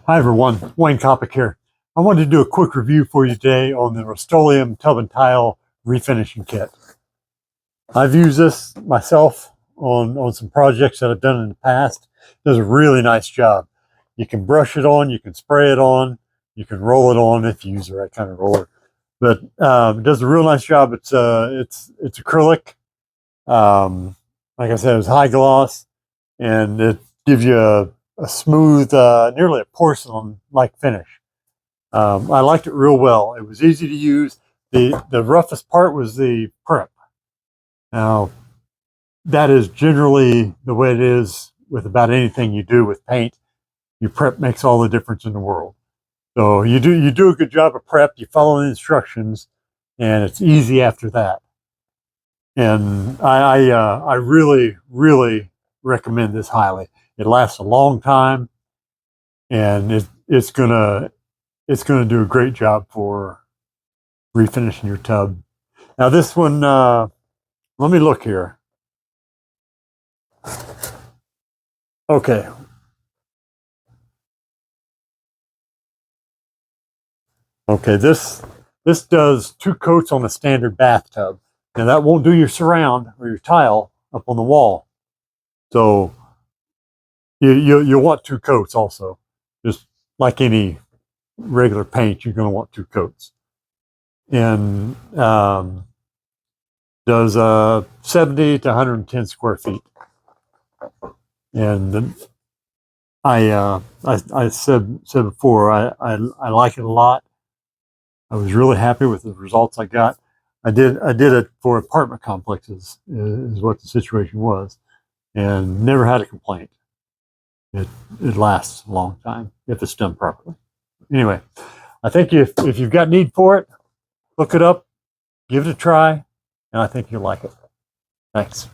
Hi everyone, Wayne Kopic here. I wanted to do a quick review for you today on the Rust-Oleum tub and tile refinishing kit. I've used this myself on some projects that I've done in the past. It does a really nice job. You can brush it on, you can spray it on, you can roll it on if you use the right kind of roller. But it does a real nice job. It's acrylic. Like I said, it's high gloss, and it gives you a smooth, nearly a porcelain-like finish. I liked it real well. It was easy to use. The roughest part was the prep. Now, that is generally the way it is with about anything you do with paint. Your prep makes all the difference in the world. So you do a good job of prep. You follow the instructions, and it's easy after that. And I really recommend this highly. It lasts a long time, and it's gonna do a great job for refinishing your tub. Now this one, let me look here. Okay. Okay, this does 2 coats on a standard bathtub. Now that won't do your surround or your tile up on the wall. So you'll want 2 coats also. Just like any regular paint, you're going to want 2 coats. And does 70 to 110 square feet. And I said before, I like it a lot. I was really happy with the results I got. I did it for apartment complexes, is what the situation was, and never had a complaint. It lasts a long time if it's done properly. Anyway, I think if you've got need for it, look it up, give it a try, and I think you'll like it. Thanks.